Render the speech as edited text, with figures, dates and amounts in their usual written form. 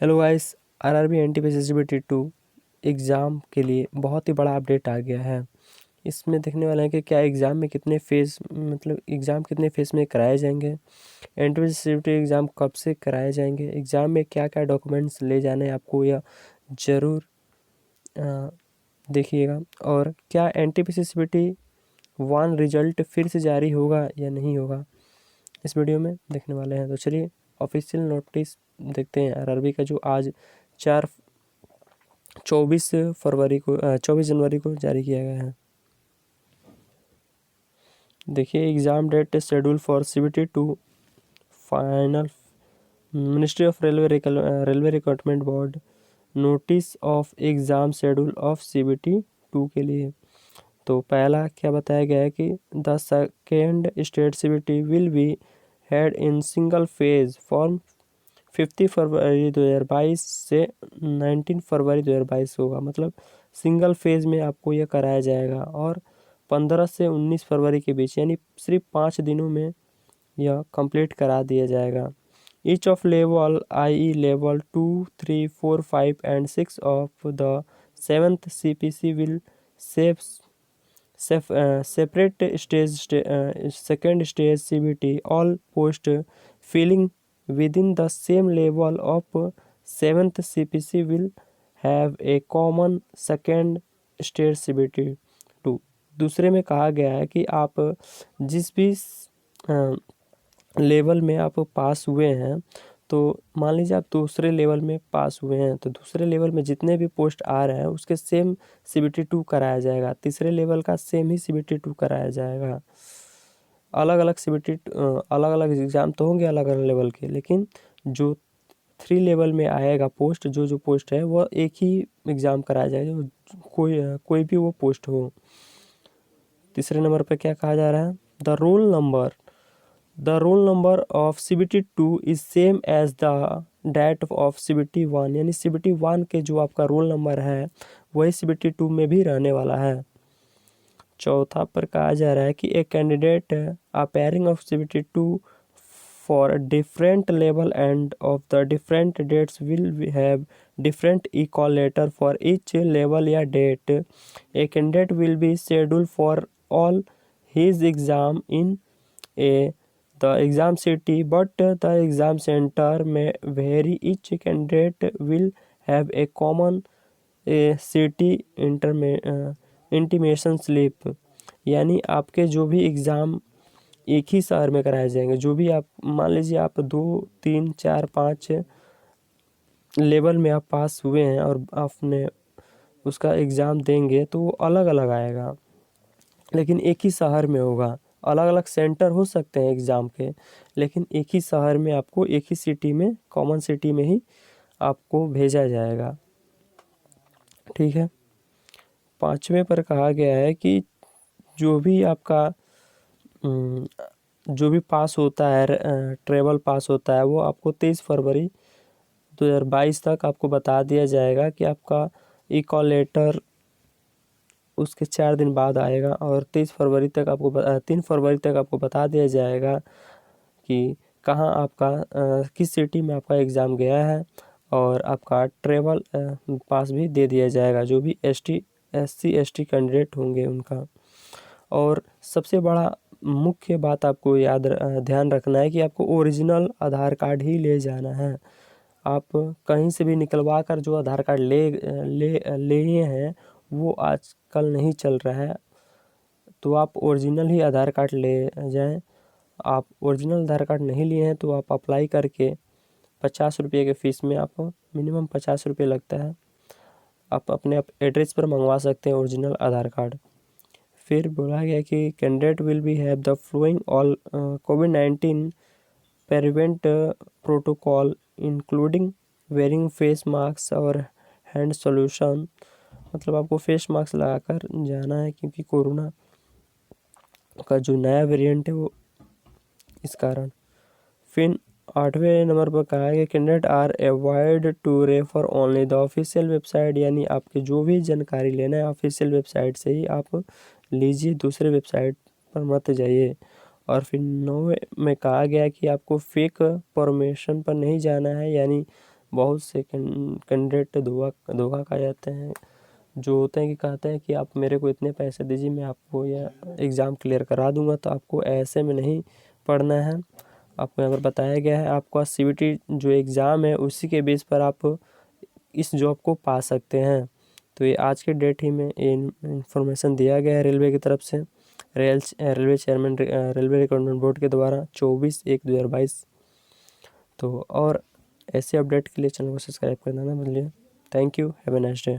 Hello guys. RRB NTPC 2 exam के लिए बहुत ही बड़ा अपडेट आ गया है। इसमें देखने वाला है कि क्या एग्ज़ाम में कितने फेज़ मतलब एग्ज़ाम कितने फेज़ में कराए जाएंगे, एनटीपीसी एग्ज़ाम कब से कराए जाएंगे, एग्ज़ाम में क्या क्या डॉक्यूमेंट्स ले जाने हैं आपको, यह ज़रूर देखिएगा। और क्या एनटीपीसी 1 रिजल्ट फिर से जारी होगा या नहीं होगा, इस वीडियो में देखने वाले हैं। तो चलिए ऑफिशियल नोटिस देखते हैं आरआरबी का, जो आज 24 जनवरी को जारी किया गया है। देखिए, exam date schedule for CBT 2 final, ministry of railway recruitment board notice of exam schedule of CBT 2 के लिए। तो पहला क्या बताया गया है कि the second state CBT will be head in single phase form 50 फरवरी 2022 से 19 फरवरी 2022 होगा। मतलब सिंगल फेज में आपको यह कराया जाएगा और 15 से 19 फरवरी के बीच, यानी सिर्फ 5 दिनों में यह कंप्लीट करा दिया जाएगा। Each of level IE level 2, 3, 4, 5 and 6 of the 7th CPC will separate second stage CBT, all post filling within the same level of 7th CPC will have a common second stage CBT 2। दूसरे में कहा गया है कि आप जिस भी level में आप पास हुए हैं, तो मान लीजिए आप दूसरे लेवल में पास हुए हैं, तो दूसरे लेवल में जितने भी पोस्ट आ रहे हैं उसके सेम CBT 2 कराया जाएगा। तीसरे लेवल का सेम ही CBT 2 कराया जाएगा। अलग अलग एग्ज़ाम तो होंगे अलग अलग लेवल के, लेकिन जो 3 लेवल में आएगा पोस्ट, जो पोस्ट है वह एक ही एग्ज़ाम कराया जाएगा, कोई भी वो पोस्ट हो। तीसरे नंबर पर क्या कहा जा रहा है, the roll number of CBT 2 is same as the date of CBT 1, यानी CBT 1 के जो आपका रोल नंबर है वही CBT 2 में भी रहने वाला है। चौथा पर कहा जा रहा है कि a candidate appearing of CBT 2 for different level and of the different dates will have different equal letter for each level या date. A candidate will be schedule for all his exam in the exam city, but the exam center may vary. Each candidate will have a common city intimation slip, यानी आपके जो भी exam एक ही शहर में कराए जाएंगे। जो भी आप मान लीजिए आप 2, 3, 4, 5 लेवल में आप पास हुए हैं और आपने उसका एग्ज़ाम देंगे, तो वो अलग अलग आएगा, लेकिन एक ही शहर में होगा। अलग अलग सेंटर हो सकते हैं एग्ज़ाम के, लेकिन एक ही शहर में आपको एक ही सिटी में, कॉमन सिटी में ही आपको भेजा जाएगा। ठीक है। 5वें पर कहा गया है कि जो भी आपका जो भी पास होता है, ट्रेवल पास होता है, वो आपको 23 फरवरी 2022 तक आपको बता दिया जाएगा कि आपका इक्वल लेटर उसके 4 दिन बाद आएगा। और 3 फरवरी तक आपको बता दिया जाएगा कि कहाँ आपका किस सिटी में आपका एग्ज़ाम गया है, और आपका ट्रेवल पास भी दे दिया जाएगा जो भी SC ST कैंडिडेट होंगे उनका। और सबसे बड़ा मुख्य बात आपको ध्यान रखना है कि आपको ओरिजिनल आधार कार्ड ही ले जाना है। आप कहीं से भी निकलवा कर जो आधार कार्ड लिए हैं वो आजकल नहीं चल रहा है, तो आप ओरिजिनल ही आधार कार्ड ले जाएं। आप ओरिजिनल आधार कार्ड नहीं लिए हैं तो आप अप्लाई करके 50 रुपये के फ़ीस में, आप मिनिमम 50 रुपये लगता है, आप अपने एड्रेस पर मंगवा सकते हैं ओरिजिनल आधार कार्ड। फिर बोला गया कि candidate will B have the flowing all COVID-19 prevent protocol including wearing face mask और हैंड सॉल्यूशन। मतलब आपको फेस मास्क लगाकर जाना है, क्योंकि कोरोना का जो नया वेरिएंट है वो इस कारण। फिर 8वें नंबर पर कहा है कि candidate are avoid to refer only the official website, यानी आपके जो भी जानकारी लेना है ऑफिशियल वेबसाइट से ही आप लीजिए, दूसरे वेबसाइट पर मत जाइए। और फिर 9वें में कहा गया कि आपको फेक फॉर्मेशन पर नहीं जाना है, यानी बहुत से कैंडिडेट धोखा खा जाते हैं, जो होते हैं कि कहते हैं कि आप मेरे को इतने पैसे दीजिए, मैं आपको यह एग्ज़ाम क्लियर करा दूंगा। तो आपको ऐसे में नहीं पढ़ना है। आपको यहाँ पर बताया गया है आपका CBT जो एग्ज़ाम है उसी के बेस पर आप इस जॉब को पा सकते हैं। तो ये आज के डेट ही में ये इन्फॉर्मेशन दिया गया है रेलवे की तरफ से, railway chairman railway recruitment board के द्वारा 24/1/2022। तो और ऐसे अपडेट के लिए चैनल को सब्सक्राइब करना ना भूलिए। Thank you, have a nice day.